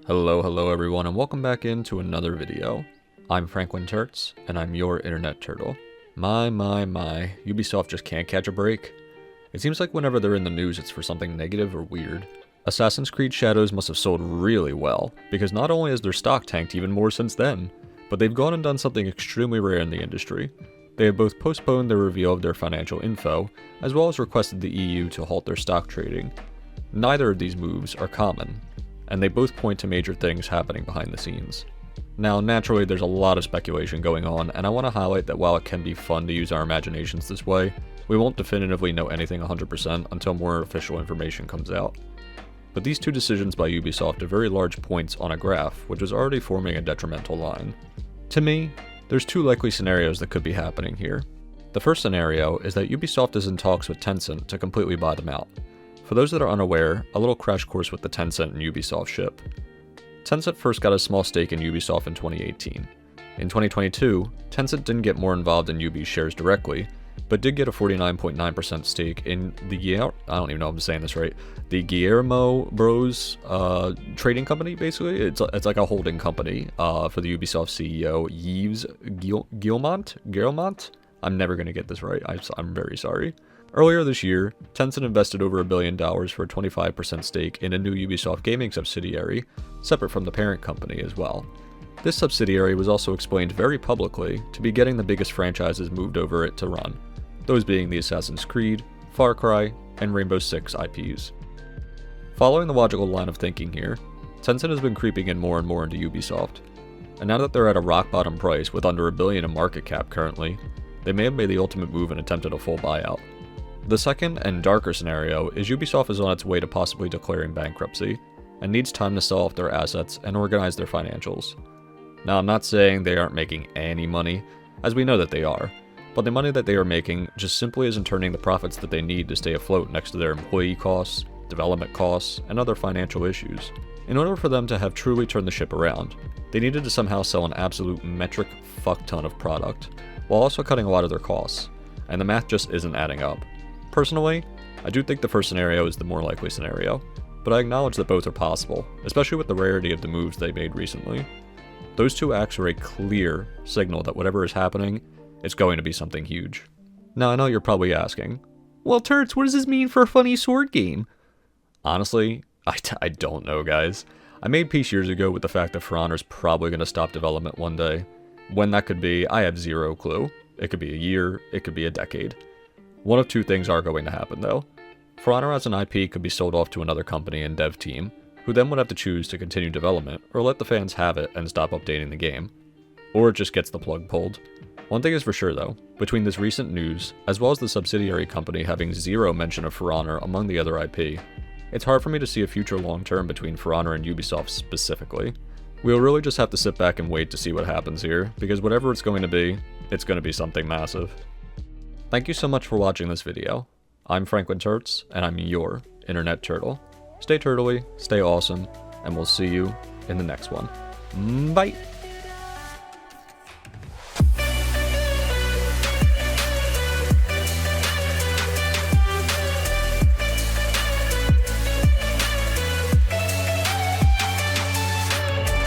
Hello everyone, and welcome back into another video. I'm FranklinTurtz, and I'm your internet turtle. My, Ubisoft just can't catch a break. It seems like whenever they're in the news, it's for something negative or weird. Assassin's Creed Shadows must have sold really well, because not only has their stock tanked even more since then, but they've gone and done something extremely rare in the industry. They have both postponed their reveal of their financial info, as well as requested the EU to halt their stock trading. Neither of these moves are common, and they both point to major things happening behind the scenes. Now, naturally, there's a lot of speculation going on, and I want to highlight that while it can be fun to use our imaginations this way, we won't definitively know anything 100% until more official information comes out. But these two decisions by Ubisoft are very large points on a graph, which is already forming a detrimental line. To me, there's two likely scenarios that could be happening here. The first scenario is that Ubisoft is in talks with Tencent to completely buy them out. For those that are unaware, a little crash course with the Tencent and Ubisoft ship. Tencent first got a small stake in Ubisoft in 2018. In 2022, Tencent didn't get more involved in Ubi's shares directly, but did get a 49.9% stake in the I don't even know if I'm saying this right, the Guillermo Bros trading company, basically. It's like a holding company for the Ubisoft CEO, Yves Guillemot? I'm never going to get this right, I'm very sorry. Earlier this year, Tencent invested over $1 billion for a 25% stake in a new Ubisoft gaming subsidiary, separate from the parent company as well. This subsidiary was also explained very publicly to be getting the biggest franchises moved over it to run, those being the Assassin's Creed, Far Cry, and Rainbow Six IPs. Following the logical line of thinking here, Tencent has been creeping in more and more into Ubisoft, and now that they're at a rock bottom price with under $1 billion in market cap currently, they may have made the ultimate move and attempted a full buyout. The second and darker scenario is Ubisoft is on its way to possibly declaring bankruptcy, and needs time to sell off their assets and organize their financials. Now, I'm not saying they aren't making any money, as we know that they are, but the money that they are making just simply isn't turning the profits that they need to stay afloat next to their employee costs, development costs, and other financial issues. In order for them to have truly turned the ship around, they needed to somehow sell an absolute metric fuck ton of product, while also cutting a lot of their costs, and the math just isn't adding up. Personally, I do think the first scenario is the more likely scenario, but I acknowledge that both are possible, especially with the rarity of the moves they made recently. Those two acts are a clear signal that whatever is happening, it's going to be something huge. Now, I know you're probably asking, well, Turtz, what does this mean for a funny sword game? Honestly, I don't know, guys. I made peace years ago with the fact that For Honor's probably going to stop development one day. When that could be, I have zero clue. It could be a year, it could be a decade. One of two things are going to happen, though. For Honor as an IP could be sold off to another company and dev team, who then would have to choose to continue development or let the fans have it and stop updating the game. Or it just gets the plug pulled. One thing is for sure, though, between this recent news, as well as the subsidiary company having zero mention of For Honor among the other IP, it's hard for me to see a future long-term between For Honor and Ubisoft specifically. We'll really just have to sit back and wait to see what happens here, because whatever it's going to be something massive. Thank you so much for watching this video. I'm FranklinTurtz, and I'm your internet turtle. Stay turtly, stay awesome, and we'll see you in the next one. Bye!